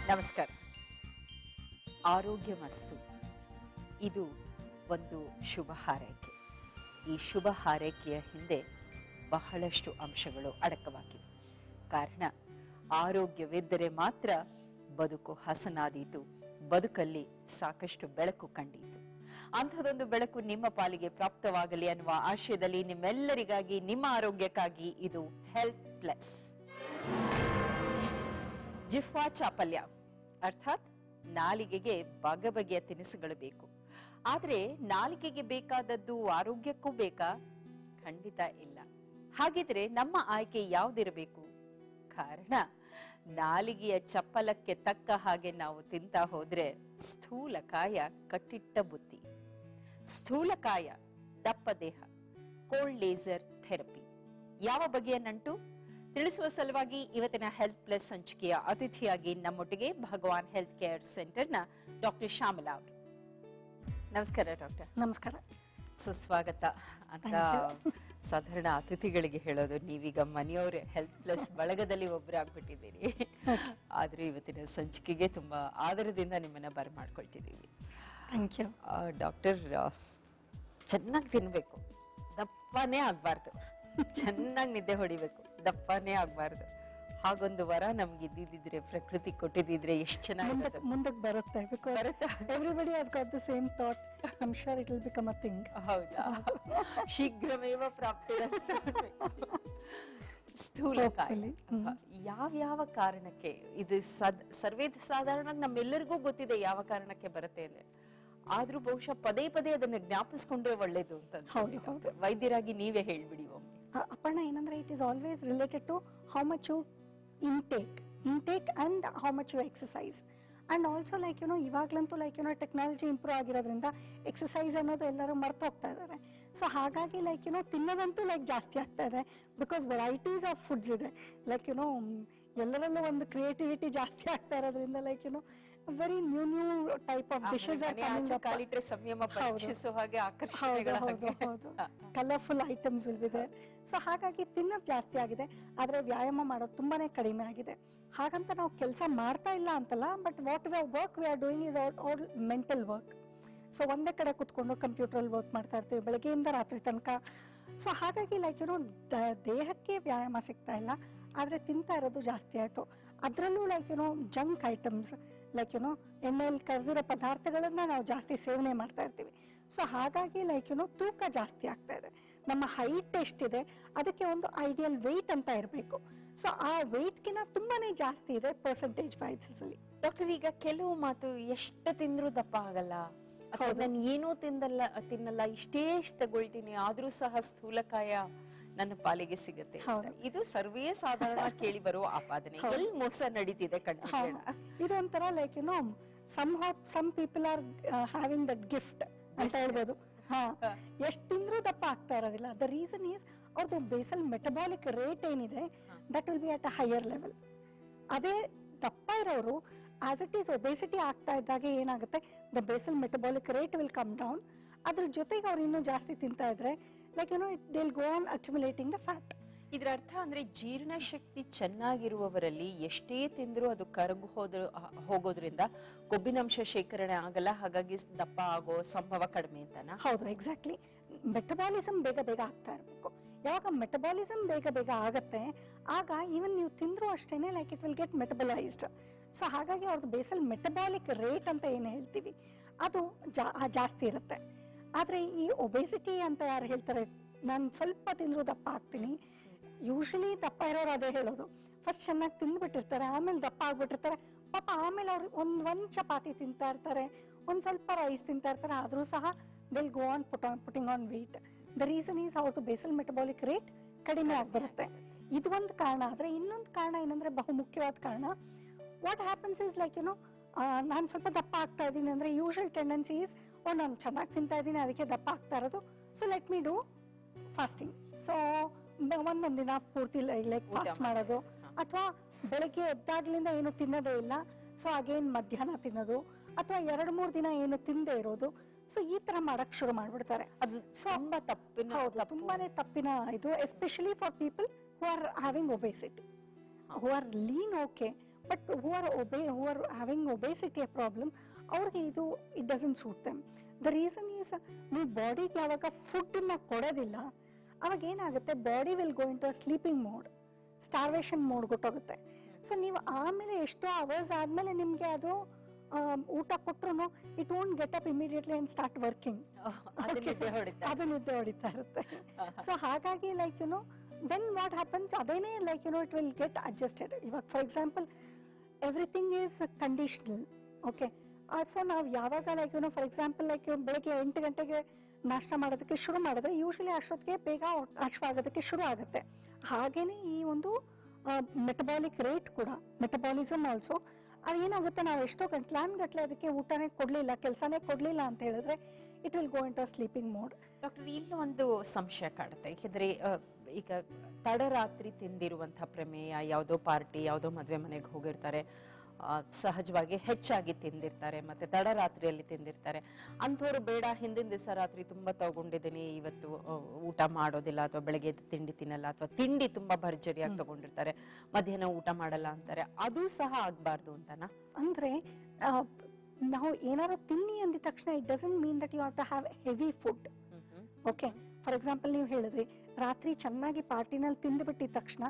ನಮಸ್ಕಾರ. ಆರೋಗ್ಯ ಮಸ್ತು ಇದು ಒಂದು ಶುಭ ಹಾರೈಕೆ. ಈ ಶುಭ ಹಾರೈಕೆಯ ಹಿಂದೆ ಬಹಳಷ್ಟು ಅಂಶಗಳು ಅಡಕವಾಗಿವೆ. ಕಾರಣ ಆರೋಗ್ಯವಿದ್ದರೆ ಮಾತ್ರ ಬದುಕು ಹಸನಾದೀತು, ಬದುಕಲ್ಲಿ ಸಾಕಷ್ಟು ಬೆಳಕು ಕಂಡೀತು. ಅಂಥದೊಂದು ಬೆಳಕು ನಿಮ್ಮ ಪಾಲಿಗೆ ಪ್ರಾಪ್ತವಾಗಲಿ ಅನ್ನುವ ಆಶಯದಲ್ಲಿ ನಿಮ್ಮೆಲ್ಲರಿಗಾಗಿ, ನಿಮ್ಮ ಆರೋಗ್ಯಕ್ಕಾಗಿ ಇದು ಹೆಲ್ತ್ ಪ್ಲಸ್. ಜಿಹ್ವಾ ಚಾಪಲ್ಯ ಅರ್ಥಾತ್ ನಾಲಿಗೆಗೆ ಬಗೆಬಗೆಯ ತಿನಿಸುಗಳು ಬೇಕು. ಆದ್ರೆ ನಾಲಿಗೆಗೆ ಬೇಕಾದದ್ದು ಆರೋಗ್ಯಕ್ಕೂ ಬೇಕಾ? ಖಂಡಿತ ಇಲ್ಲ. ಹಾಗಿದ್ರೆ ನಮ್ಮ ಆಯ್ಕೆ ಯಾವುದಿರಬೇಕು? ಕಾರಣ ನಾಲಿಗೆಯ ಚಪ್ಪಲಕ್ಕೆ ತಕ್ಕ ಹಾಗೆ ನಾವು ತಿಂತಾ ಹೋದ್ರೆ ಸ್ಥೂಲಕಾಯ ಕಟ್ಟಿಟ್ಟ ಬುತ್ತಿ, ಸ್ಥೂಲಕಾಯ ದಪ್ಪ ದೇಹ, ಕೋಲ್ಡ್ ಲೇಸರ್ ಥೆರಪಿ. ಯಾವ ಬಗೆಯ ನಂಟು ತಿಳಿಸುವ ಸಲುವಾಗಿ ಇವತ್ತಿನ ಹೆಲ್ತ್ ಪ್ಲಸ್ ಸಂಚಿಕೆಯ ಅತಿಥಿಯಾಗಿ ನಮ್ಮೊಟ್ಟಿಗೆ ಭಗವಾನ್ ಹೆಲ್ತ್ ಕೇರ್ ಸೆಂಟರ್ನ ಡಾಕ್ಟರ್ ಶ್ಯಾಮಲಾ ಅವರು. ನಮಸ್ಕಾರ ಡಾಕ್ಟರ್. ನಮಸ್ಕಾರ, ಸುಸ್ವಾಗತ ಅಂತ ಸಾಧಾರಣ ಅತಿಥಿಗಳಿಗೆ ಹೇಳೋದು. ನೀವೀಗ ಮನೆಯವರೇ ಹೆಲ್ತ್ ಪ್ಲಸ್ ಬಳಗದಲ್ಲಿ ಒಬ್ಬರಾಗ್ಬಿಟ್ಟಿದ್ದೀರಿ. ಆದ್ರೂ ಇವತ್ತಿನ ಸಂಚಿಕೆಗೆ ತುಂಬಾ ಆದರದಿಂದ ನಿಮ್ಮನ್ನ ಬರಮಾಡ್ಕೊಳ್ತಿದ್ದೀವಿ. Thank you doctor. ಚೆನ್ನಾಗಿ ತಿನ್ಬೇಕು, ದಪ್ಪನೇ ಆಗ್ಬಾರ್ದು. ಚೆನ್ನಾಗಿ ನಿದ್ದೆ ಹೊಡಿಬೇಕು, ದಪ್ಪನೇ ಆಗ್ಬಾರ್ದು. ಹಾಗೊಂದು ವರ ನಮ್ಗೆ ಇದ್ದಿದ್ರೆ, ಪ್ರಕೃತಿ ಕೊಟ್ಟಿದ್ರೆ ಎಷ್ಟು ಚೆನ್ನಾಗಿ ಮುಂದಕ್ಕೆ ಬರುತ್ತೆ. Everybody has got the same thought. I am sure it will become a thing. ಹೌದಾ? ಶೀಘ್ರಮೇವ ಪ್ರಾಪ್ತಿರಸ್ತು. ಸ್ಥೂಲಕಾಯ ಯಾವ ಕಾರಣಕ್ಕೆ ಇದು ಸರ್ವೇ ಸಾಧಾರಣ ನಮ್ಮೆಲ್ಲರಿಗೂ ಗೊತ್ತಿದೆ ಯಾವ ಕಾರಣಕ್ಕೆ ಬರುತ್ತೆ ಅಂದ್ರೆ. ಆದ್ರೂ ಬಹುಶಃ ಪದೇ ಪದೇ ಅದನ್ನ ಜ್ಞಾಪಿಸ್ಕೊಂಡ್ರೆ ಒಳ್ಳೇದು ಅಂತ ಅನ್ಸುತ್ತೆ. ವೈದ್ಯರಾಗಿ ನೀವೇ ಹೇಳ್ಬಿಡಿ ಒಮ್ಮೆ. ಅಪರ್ಣ, ಏನಂದ್ರೆ it is always related to how much you intake and how much you exercise. And also like ಇವಾಗ್ಲಂತೂ ಲೈಕ್ ಟೆಕ್ನಾಲಜಿ ಇಂಪ್ರೂವ್ ಆಗಿರೋದ್ರಿಂದ ಎಕ್ಸಸೈಸ್ ಅನ್ನೋದು ಎಲ್ಲರೂ ಮರ್ತು ಹೋಗ್ತಾ ಇದ್ದಾರೆ. ಸೊ ಹಾಗಾಗಿ ಲೈಕ್ ತಿನ್ನೋದಂತೂ ಲೈಕ್ ಜಾಸ್ತಿ ಆಗ್ತಾ ಇದೆ. ಬಿಕಾಸ್ ವೆರೈಟೀಸ್ ಆಫ್ ಫುಡ್ಸ್ ಇದೆ. ಲೈಕ್ ಎಲ್ಲರಲ್ಲೂ ಒಂದು ಕ್ರಿಯೇಟಿವಿಟಿ ಜಾಸ್ತಿ ಆಗ್ತಾ ಇರೋದ್ರಿಂದ like very new type of dishes are coming up. ಕಾಲಿಟ್ರೆ ಸಂಯಮ ಪರೀಕ್ಷಿಸೋ ಹಾಗೆ ಹೌದು, ಕಲರ್ಫುಲ್ ಐಟಮ್ಸ್ ಇದೆ. ಸೊ ಹಾಗಾಗಿ ತಿನ್ನೋದು ಜಾಸ್ತಿ ಆಗಿದೆ, ಆದ್ರೆ ವ್ಯಾಯಾಮ ಮಾಡೋದು ತುಂಬಾನೇ ಕಡಿಮೆ ಆಗಿದೆ. ಹಾಗಂತ ನಾವು ಕೆಲಸ ಮಾಡ್ತಾ ಇಲ್ಲ ಅಂತಲ್ಲ, but what work we are doing is all mental work. So ಒಂದೇ ಕಡೆ ಕುತ್ಕೊಂಡು ಕಂಪ್ಯೂಟರ್ ವರ್ಕ್ ಮಾಡ್ತಾ ಇರ್ತೀವಿ ಬೆಳಗ್ಗೆಯಿಂದ ರಾತ್ರಿ ತನಕ. ಸೊ ಹಾಗಾಗಿ ಲೈಕ್ ದೇಹಕ್ಕೆ ವ್ಯಾಯಾಮ ಸಿಗ್ತಾ ಇಲ್ಲ, ಆದ್ರೆ ತಿಂತಾ ಇರೋದು ಜಾಸ್ತಿ ಆಯ್ತು. ಅದ್ರಲ್ಲೂ ಲೈಕ್ ಜಂಕ್ ಐಟಮ್ಸ್, ಲೈಕ್ ಎಣ್ಣೆಯಲ್ಲಿ ಕರೆದಿರೋ ಪದಾರ್ಥಗಳನ್ನ ನಾವು ಜಾಸ್ತಿ ಸೇವನೆ ಮಾಡ್ತಾ ಇರ್ತೀವಿ. ಸೊ ಹಾಗಾಗಿ ಲೈಕ್ ತೂಕ ಜಾಸ್ತಿ ಆಗ್ತಾ ಇದೆ. ನಮ್ಮ ಹೈಟ್ ಎಷ್ಟಿದೆ ಅದಕ್ಕೆ ಒಂದು ಐಡಿಯಲ್ ವೆಯ್ಟ್ ಅಂತ ಇರಬೇಕು. ಸೊ ಆ ವೆಯ್ಟ್ಗಿನ ತುಂಬಾನೇ ಜಾಸ್ತಿ ಇದೆ ಪರ್ಸೆಂಟೇಜ್ ವೈಸ್ ಅಲ್ಲಿ. ಡಾಕ್ಟರ್, ಈಗ ಕೆಲವು ಮಾತು ಎಷ್ಟು ತಿಂದ್ರು ದಪ್ಪ ಆಗಲ್ಲ, ಅಥವಾ ನಾನು ಏನೂ ತಿನ್ನಲ್ಲ, ಇಷ್ಟೇ ತಗೊಳ್ತೀನಿ ಆದ್ರೂ ಸಹ ಸ್ಥೂಲಕಾಯ ನನ್ನ ಪಾಲಿಗೆ ಸಿಗುತ್ತೆ. ಇದು ಸರ್ವೇ ಸಾಧಾರಣ ಕೇಳಿ ಬರುವ ಆಪಾದನೆ. ಎಲ್ಲಿ ಮೋಸ ನಡೀತಿದೆ ಇದೊಂಥರ like some people are having that gift ಅಂತ ಹೇಳ್ಬೋದು. ಎಷ್ಟು ತಿಂದ್ರೂ ದಪ್ಪ ಆಗ್ತಾ ಇರೋದಿಲ್ಲ. ದ ರೀಸನ್ ಈಸ್ ಅವ್ರದ್ದು ಬೇಸಲ್ ಮೆಟಬಾಲಿಕ್ ರೇಟ್ ಏನಿದೆ that will be at a higher level. ಅದೇ ದಪ್ಪ ಇರೋರು ಆಸ್ ಇಟ್ ಈಸ್ ಒಬೇಸಿಟಿ ಆಗ್ತಾ ಇದ್ದಾಗ ಏನಾಗುತ್ತೆ, the basal metabolic rate will come down. ಅದ್ರ ಜೊತೆಗೆ ಅವ್ರು ಇನ್ನೂ ಜಾಸ್ತಿ ತಿಂತಾ ಇದ್ರೆ like they will go on accumulating the fat. ಇದರ ಅರ್ಥ ಅಂದ್ರೆ ಜೀರ್ಣಶಕ್ತಿ ಚೆನ್ನಾಗಿರುವವರಲ್ಲಿ ಎಷ್ಟೇ ತಿಂದ್ರೂ ಅದು ಕರಗು ಹೋಗೋದ್ರಿಂದ ಕೊಬ್ಬಿನಂಶ ಶೇಖರಣೆ ಆಗಲ್ಲ, ಹಾಗಾಗಿ ದಪ್ಪ ಆಗೋ ಸಂಭವ ಕಡಿಮೆ ಅಂತಾನ? ಹೌದು, ಎಕ್ಸಾಕ್ಟ್ಲಿ. ಮೆಟಬಾಲಿಸಮ್ ಬೇಗ ಆಗ್ತಾ ಇರಬೇಕು. ಯಾವಾಗ ಮೆಟಬಾಲಿಸಮ್ ಬೇಗ ಆಗತ್ತೆ, ಆಗ ಈವನ್ ನೀವು ತಿಂದ್ರೂ ಅಷ್ಟೇನೆ like it will get metabolised. So ಹಾಗಾಗಿ ಅವ್ರದ್ದು ಬೇಸಲ್ ಮೆಟಬಾಲಿಕ್ ರೇಟ್ ಅಂತ ಏನು ಹೇಳ್ತೀವಿ ಅದು ಜಾಸ್ತಿ ಇರುತ್ತೆ. ಆದ್ರೆ ಈ ಒಬೇಸಿಟಿ ಅಂತ ಯಾರು ಹೇಳ್ತಾರೆ, ನಾನು ಸ್ವಲ್ಪ ತಿಂದ್ರು ದಪ್ಪ ಆಗ್ತೀನಿ, ಯೂಶಲಿ ದಪ್ಪ ಇರೋರು ಅದೇ ಹೇಳೋದು. ಫಸ್ಟ್ ಚೆನ್ನಾಗಿ ತಿಂದ್ಬಿಟ್ಟಿರ್ತಾರೆ, ಆಮೇಲೆ ದಪ್ಪ ಆಗ್ಬಿಟ್ಟಿರ್ತಾರೆ. ಪಾಪ ಆಮೇಲೆ ಅವ್ರು ಒಂದ್ ಚಪಾತಿ ತಿಂತಾ ಇರ್ತಾರೆ, ಒಂದ್ ಸ್ವಲ್ಪ ರೈಸ್ ತಿಂತಾ ಇರ್ತಾರೆ, ಆದ್ರೂ ಸಹ they'll go on putting on weight. The reason is ಅವ್ರದ್ದು ಬೇಸಲ್ ಮೆಟಬಾಲಿಕ್ ರೇಟ್ ಕಡಿಮೆ ಆಗ್ಬಿರುತ್ತೆ. ಇದು ಒಂದು ಕಾರಣ. ಆದ್ರೆ ಇನ್ನೊಂದು ಕಾರಣ ಏನಂದ್ರೆ, ಬಹು ಮುಖ್ಯವಾದ ಕಾರಣ, ವಾಟ್ ಹ್ಯಾಪನ್ಸ್ ಇಸ್ ಲೈಕ್ ನಾನು ಸ್ವಲ್ಪ ದಪ್ಪ ಆಗ್ತಾ ಇದ್ದೀನಿ ಅಂದ್ರೆ ಯೂಶುವಲ್ ಟೆಂಡೆನ್ಸಿ ಇಸ್, ನಾನು ಚೆನ್ನಾಗಿ ತಿಂತಾ ಇದ್ದೀನಿ ಅದಕ್ಕೆ ದಪ್ಪ ಆಗ್ತಾ ಇರೋದು, so let me do fasting. So ಒಂದೊಂದು ದಿನ ಪೂರ್ತಿ ಲೈಕ್ ಫಾಸ್ಟ್ ಮಾಡೋದು, ಅಥವಾ ಬೆಳಗ್ಗೆ ಎದ್ದಾಗ್ಲಿಂದ ಏನು ತಿನ್ನೋದೇ ಇಲ್ಲ, ಸೊ ಅಗೇನ್ ಮಧ್ಯಾಹ್ನ ತಿನ್ನೋದು, ಅಥವಾ 2-3 ದಿನ ಏನು ತಿಂದೇ ಇರೋದು. ಸೊ ಈ ತರ ಮಾಡಕ್ ಶುರು ಮಾಡ್ಬಿಡ್ತಾರೆ. ಅದು ತುಂಬಾನೇ ತಪ್ಪಿನ ಇದು, especially for people who are having obesity, who are lean okay, but who are having obesity problem, ಅವ್ರಿಗೆ ಇದು it doesn't suit them. The reason is, ನೀವು ಬಾಡಿಗೆ ಯಾವಾಗ ಫುಡ್ನ ಕೊಡೋದಿಲ್ಲ ಅವಾಗ ಏನಾಗುತ್ತೆ, body will go into sleeping mode, starvation mode ಗೊತ್ತಾಗುತ್ತೆ. ಸೊ ನೀವು ಆಮೇಲೆ ಎಷ್ಟೋ ಅವರ್ಸ್ ಆದ್ಮೇಲೆ ನಿಮ್ಗೆ ಅದು ಊಟ ಕೊಟ್ರು it won't get up immediately and start working, ಅದು ನಿದ್ದೆ ಹೊಡಿತಾ ಇರುತ್ತೆ. ಸೊ ಹಾಗಾಗಿ like you know then what happens, ಅದೇನೇ like you know it will get adjusted. ಇವಾಗ for example everything is conditional. Okay, so ನಾವು ಯಾವಾಗ like you know for example like ಬೆಳಗ್ಗೆ 8 ಗಂಟೆಗೆ ನಾಷ್ಟ ಮಾಡೋದಕ್ಕೆ ಶುರು ಮಾಡಿದ್ರೆ ಯೂಶಲಿ ಅಷ್ಟೊತ್ತಿಗೆ ಬೇಗ ಹಶ್ವಾಗೋದಕ್ಕೆ ಶುರು ಆಗುತ್ತೆ. ಹಾಗೇನೆ ಈ ಒಂದು ಮೆಟಬಾಲಿಕ್ ರೇಟ್ ಕೂಡ, ಮೆಟಬಾಲಿಸಮ್ ಆಲ್ಸೋ, ಅದೇನಾಗುತ್ತೆ, ನಾವು ಎಷ್ಟೋ ಗಂಟ್ಲೆ ಅದಕ್ಕೆ ಊಟನೇ ಕೊಡ್ಲಿಲ್ಲ, ಕೆಲಸನೇ ಕೊಡ್ಲಿಲ್ಲ ಅಂತ ಹೇಳಿದ್ರೆ it will go into sleeping mode. Doctor, ಇಲ್ಲಿ ಒಂದು ಸಂಶಯ ಕಾಡುತ್ತೆ. ಯಾಕೆಂದ್ರೆ ಈಗ ತಡರಾತ್ರಿ ತಿಂದಿರುವಂತಹ ಪ್ರಮೇಯ, ಯಾವುದೋ ಪಾರ್ಟಿ, ಯಾವುದೋ ಮದುವೆ ಮನೆಗೆ ಹೋಗಿರ್ತಾರೆ, ಸಹಜವಾಗಿ ಹೆಚ್ಚಾಗಿ ತಿಂದಿರ್ತಾರೆ, ಮತ್ತೆ ತಡರಾತ್ರಿಯಲ್ಲಿ ತಿಂದಿರ್ತಾರೆ. ಅಂಥವ್ರು ಬೇಡ, ಹಿಂದಿನ ದಿವಸ ರಾತ್ರಿ ತುಂಬಾ ತಗೊಂಡಿದ್ದೀನಿ, ಇವತ್ತು ಊಟ ಮಾಡೋದಿಲ್ಲ, ಅಥವಾ ಬೆಳಗ್ಗೆ ತಿಂಡಿ ತಿನ್ನಲ್ಲ, ಅಥವಾ ತಿಂಡಿ ತುಂಬಾ ಭರ್ಜರಿಯಾಗಿ ತಗೊಂಡಿರ್ತಾರೆ, ಮಧ್ಯಾಹ್ನ ಊಟ ಮಾಡಲ್ಲ ಅಂತಾರೆ. ಅದು ಸಹ ಆಗ್ಬಾರ್ದು ಅಂತನಾ? ಅಂದ್ರೆ ನಾವು ಏನಾದ್ರು ತಿನ್ನಿ ಅಂದಿದ ತಕ್ಷಣ it doesn't mean that you have to have heavy food. Okay, for example ನೀವು ಹೇಳಿದ್ರಿ ರಾತ್ರಿ ಚೆನ್ನಾಗಿ ಪಾರ್ಟಿನಲ್ಲಿ ತಿಂದುಬಿಟ್ಟಿದ ತಕ್ಷಣ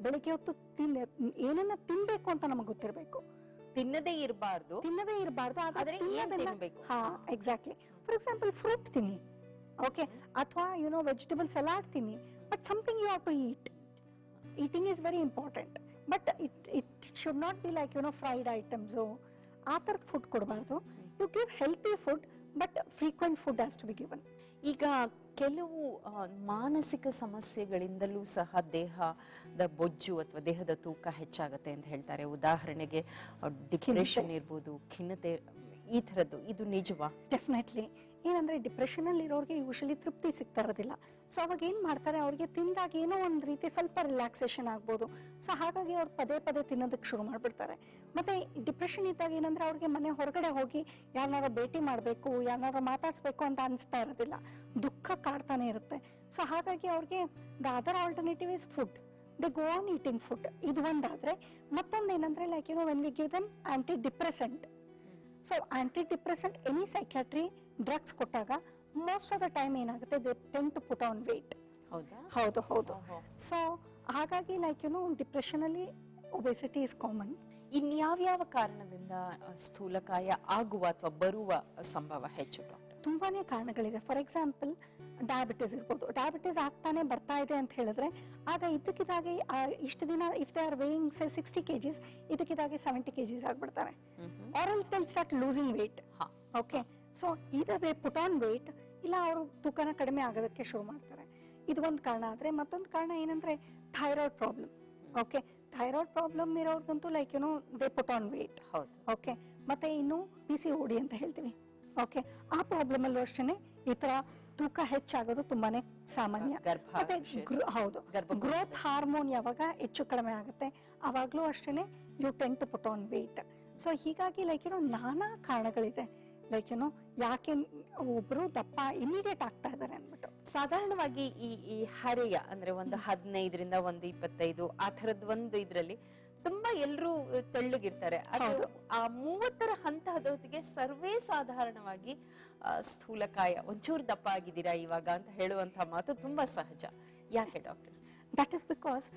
ಬೆಳಿಗ್ಗೆ ಹೊತ್ತು ಏನನ್ನ ತಿನ್ಬೇಕು ಅಂತ ನಮಗೆ ಗೊತ್ತಿರಬೇಕು. ತಿನ್ನದೇ ಇರಬಾರ್ದು. ಆದ್ರೆ ಹಾ, ಎಕ್ಸಾಕ್ಟ್ಲಿ. ಫಾರ್ ಎಕ್ಸಾಂಪಲ್ ಫ್ರೂಟ್ ತಿನ್ನಿ, ಓಕೆ, ಅಥವಾ ಯು ನೋ ವೆಜಿಟೇಬಲ್ ಸಲಾಡ್ ತಿನ್ನಿ, but something you have to eat. Eating is very important, but it should not be like you know fried items, ಆ ಥರದ ಫುಡ್ ಕೊಡಬಾರ್ದು. You give healthy food, but frequent food has to be given. ಈಗ ಕೆಲವು ಮಾನಸಿಕ ಸಮಸ್ಯೆಗಳಿಂದಲೂ ಸಹ ದೇಹದ ಬೊಜ್ಜು ಅಥವಾ ದೇಹದ ತೂಕ ಹೆಚ್ಚಾಗುತ್ತೆ ಅಂತ ಹೇಳ್ತಾರೆ. ಉದಾಹರಣೆಗೆ ಡಿಪ್ರೆಷನ್ ಇರ್ಬೋದು, ಖಿನ್ನತೆ, ಈ ಥರದ್ದು. ಇದು ನಿಜವಾ? ಡೆಫಿನೆಟ್ಲಿ. ಏನಂದ್ರೆ ಡಿಪ್ರೆಷನ್ ಅಲ್ಲಿ ಇರೋರಿಗೆ ಯೂಶಲಿ ತೃಪ್ತಿ ಸಿಗ್ತಾ ಇರೋದಿಲ್ಲ. ಸೊ ಅವಾಗ ಏನ್ ಮಾಡ್ತಾರೆ, ಅವ್ರಿಗೆ ತಿಂದಾಗ ಏನೋ ಒಂದ್ ರೀತಿ ಸ್ವಲ್ಪ ರಿಲ್ಯಾಕ್ಸೇಷನ್ ಆಗ್ಬೋದು. ಸೊ ಹಾಗಾಗಿ ಅವ್ರು ಪದೇ ಪದೇ ತಿನ್ನೋದಕ್ಕೆ ಶುರು ಮಾಡ್ಬಿಡ್ತಾರೆ. ಮತ್ತೆ ಡಿಪ್ರೆಷನ್ ಇದ್ದಾಗ ಏನಂದ್ರೆ ಅವ್ರಿಗೆ ಮನೆ ಹೊರಗಡೆ ಹೋಗಿ ಯಾರನ್ನಾರ ಭೇಟಿ ಮಾಡ್ಬೇಕು, ಯಾರನ್ನಾರ ಮಾತಾಡ್ಸ್ಬೇಕು ಅಂತ ಅನ್ಸ್ತಾ ಇರೋದಿಲ್ಲ, ದುಃಖ ಕಾಡ್ತಾನೆ ಇರುತ್ತೆ. ಸೊ ಹಾಗಾಗಿ ಅವ್ರಿಗೆ the other alternative is food, they go on eating food. ಇದು ಒಂದಾದ್ರೆ, ಮತ್ತೊಂದೇನಂದ್ರೆ like you know when we give them antidepressant. So antidepressant, any psychiatry drugs ಕೊಟ್ಟಾಗ ಮೋಸ್ಟ್ ಆಫ್ ದ ಟೈಮ್ ಏನಾಗುತ್ತೆ, they tend to put on weight. ಹೌದು. So ಹಾಗಾಗಿ like you know depression ಅಲ್ಲಿ obesity is common. ಇನ್ಯಾವ್ಯಾವ ಕಾರಣದಿಂದ ಸ್ಥೂಲಕಾಯ ಆಗುವ ಅಥವಾ ಬರುವ ಸಂಭವ ಹೆಚ್ಚು ಡಾಕ್ಟರ್? ತುಂಬಾನೇ ಕಾರಣಗಳಿದೆ. ಫಾರ್ ಎಕ್ಸಾಂಪಲ್ ಡಯಾಬಿಟಿಸ್ ಇರ್ಬೋದು. ಡಯಾಬಿಟಿಸ್ ಆಗ್ತಾನೆ ಬರ್ತಾ ಇದೆ ಅಂತ ಹೇಳಿದ್ರೆ ಆಗ ಇದ್ದಕ್ಕಿದ್ದಾಗೆ ಇಷ್ಟು ದಿನ if they are weighing 60 kgs, ಇದ್ದಕ್ಕಿದ್ದಾಗೆ 70 kgs ಆಗ್ಬಿಡ್ತಾರೆ. Or else they start losing weight. Okay, so either they put on weight, ಇಲ್ಲ ಅವರು ತೂಕನ ಕಡಿಮೆ ಆಗೋದಕ್ಕೆ ಶುರು ಮಾಡ್ತಾರೆ. ಇದು ಒಂದು ಕಾರಣ. ಆದ್ರೆ ಮತ್ತೊಂದು ಕಾರಣ ಏನಂದ್ರೆ thyroid problem. Okay, thyroid problem ಇರೋರ್ಗಂತೂ like you know they put on weight. Okay, ಮತ್ತೆ ಇನ್ನು PCOD ಅಂತ ಹೇಳ್ತೀವಿ. ಓಕೆ, ಆ ಪ್ರಾಬ್ಲಮ್ ಅಲ್ಲೂ ಅಷ್ಟೇನೆ ಈ ತರ ತೂಕ ಹೆಚ್ಚಾಗೋದು ತುಂಬಾನೇ ಸಾಮಾನ್ಯ. ಮತ್ತೆ ಹೌದು, ಗ್ರೋತ್ ಹಾರ್ಮೋನ್ ಯಾವಾಗ ಹೆಚ್ಚು ಕಡಿಮೆ ಆಗುತ್ತೆ ಅವಾಗ್ಲೂ ಅಷ್ಟೇನೆ you tend to put on weight. So ಹೀಗಾಗಿ ಲೈಕ್ ಯು ನೋ ನಾನಾ ಕಾರಣಗಳಿದೆ ಲೈಕ್ ಯು ನೋ ಯಾಕೆ ಒಬ್ರು ದಪ್ಪ ಇಮಿಡಿಯೇಟ್ ಆಗ್ತಾ ಇದ್ದಾರೆ ಅಂದ್ಬಿಟ್ಟು. ಸಾಧಾರಣವಾಗಿ ಈ ಹರೆಯ ಅಂದ್ರೆ ಒಂದು 15ರಿಂದ ಒಂದು 25 ಆ ಥರದ್ ಒಂದು ಇದ್ರಲ್ಲಿ ತುಂಬಾ ಎಲ್ರು ತೆಳ್ಳಗಿರ್ತಾರೆ. ಅದು ಆ 30ರ ಹಂತದ ಹೊತ್ತಿಗೆ ಸರ್ವೇ ಸಾಧಾರಣವಾಗಿ ಸ್ಥೂಲಕಾಯ, ಒಂಚೂರು ದಪ್ಪ ಆಗಿದ್ದೀರಾ ಇವಾಗ ಅಂತ ಹೇಳುವಂತಹ ಮಾತು ತುಂಬಾ ಸಹಜ. ಯಾಕೆ ಡಾಕ್ಟರ್? ದಟ್ ಇಸ್ ಬಿಕಾಸ್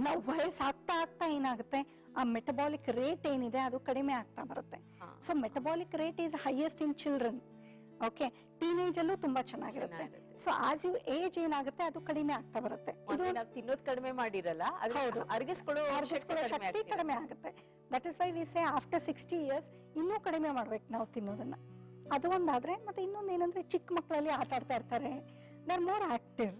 ನಾವು ವಯಸ್ಸಾಗ್ತಾ ಏನಾಗುತ್ತೆ, ಆ ಮೆಟಬಾಲಿಕ್ ರೇಟ್ ಏನಿದೆ ಅದು ಕಡಿಮೆ ಆಗ್ತಾ ಬರುತ್ತೆ. So metabolic rate is highest in children. Okay, teenage ಅಲ್ಲೂ ತುಂಬಾ ಚೆನ್ನಾಗಿರುತ್ತೆ. ಸೊ ಆಸ್ ಯು ಏಜ್ ಏನಾಗುತ್ತೆ ಅದು ಕಡಿಮೆ ಆಗ್ತಾ ಬರುತ್ತೆ. ತಿನ್ನೋದು ಕಡಿಮೆ ಮಾಡಿರಲ್ಲ, ಅರಗಿಸ್ಕೊಳ್ಳೋ ಶಕ್ತಿ ಕಡಿಮೆ ಆಗುತ್ತೆ. That is why we say after 60 years ಇನ್ನೂ ಕಡಿಮೆ ಮಾಡ್ಬೇಕು ನಾವು ತಿನ್ನೋದನ್ನ. ಅದು ಒಂದಾದ್ರೆ, ಮತ್ತೆ ಇನ್ನೊಂದು ಏನಂದ್ರೆ ಚಿಕ್ಕ ಮಕ್ಕಳಲ್ಲಿ ಆಟ ಆಡ್ತಾ ಇರ್ತಾರೆ, they are more active.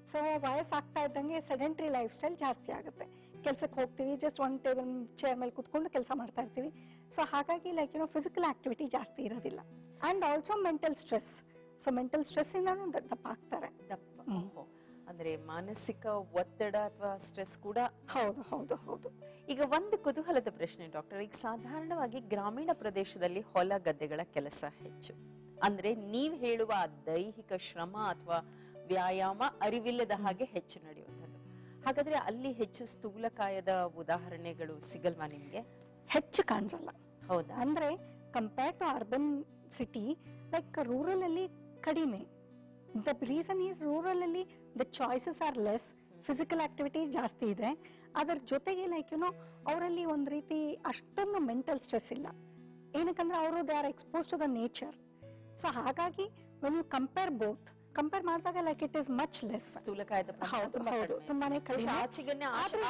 So ವಯಸ್ಸಾಗ್ತಾ ಇದ್ದಂಗೆ ಸೆಡೆಂಟ್ರಿ ಲೈಫ್ ಸ್ಟೈಲ್ ಜಾಸ್ತಿ ಆಗುತ್ತೆ. ಕೆಲ್ಸಕ್ಕೆ ಹೋಗ್ತೀವಿ, ಜಸ್ಟ್ ಒಂದು ಟೇಬಲ್ ಚೇರ್ ಮೇಲೆ ಕುತ್ಕೊಂಡು ಕೆಲಸ ಮಾಡ್ತಾ ಇರ್ತೀವಿ. ಸೊ ಹಾಗಾಗಿ like you know physical activity ಜಾಸ್ತಿ ಇರೋದಿಲ್ಲ. And also mental stress. So mental stress ಇಂದಾನು ದಪ್ಪ ಆಗ್ತಾರೆ. ಅಂದ್ರೆ ಮಾನಸಿಕ ಒತ್ತಡ ಅಥವಾ ಸ್ಟ್ರೆಸ್ ಕೂಡ. ಹೌದು. ಈಗ ಒಂದು ಕುತೂಹಲದ ಪ್ರಶ್ನೆ ಡಾಕ್ಟರ್, ಈಗ ಸಾಧಾರಣವಾಗಿ ಗ್ರಾಮೀಣ ಪ್ರದೇಶದಲ್ಲಿ ಹೊಲ ಗದ್ದೆಗಳ ಕೆಲಸ ಹೆಚ್ಚು, ಅಂದ್ರೆ ನೀವ್ ಹೇಳುವ ದೈಹಿಕ ಶ್ರಮ ಅಥವಾ ವ್ಯಾಯಾಮ ಅರಿವಿಲ್ಲದ ಹಾಗೆ ಹೆಚ್ಚು ನಡೆಯುವಂಥದ್ದು. ಹಾಗಾದ್ರೆ ಅಲ್ಲಿ ಹೆಚ್ಚು ಸ್ಥೂಲಕಾಯದ ಉದಾಹರಣೆಗಳು ಸಿಗಲ್ವಾ ನಿಮ್ಗೆ? ಹೆಚ್ಚು ಕಾಣಿಸಲ್ಲ. ಹೌದಾ? ಅಂದ್ರೆ compare to urban city, like rural ಅಲ್ಲಿ ಕಡಿಮೆ. ದ ರೀಸನ್ ಈಸ್ ರೂರಲ್ ಅಲ್ಲಿ the choices are less, physical activity ಜಾಸ್ತಿ ಇದೆ. ಅದರ ಜೊತೆಗೆ ಲೈಕ್ ಅವರಲ್ಲಿ ಒಂದು ರೀತಿ ಅಷ್ಟೊಂದು ಮೆಂಟಲ್ ಸ್ಟ್ರೆಸ್ ಇಲ್ಲ. ಏನಕ್ಕಂದ್ರೆ ಅವರು they are expose to the nature. So ಹಾಗಾಗಿ ವೆನ್ ಯು ಕಂಪೇರ್ ಮಾಡಿದಾಗ like it is much less. ಸ್ಥೂಲಕಾಯದ ಪ್ರಮಾಣ ಹೌದು, ತುಂಬಾನೇ ಕಡಿಮೆ. ಆಚೆಗೇನೆ ಆದ್ರೆ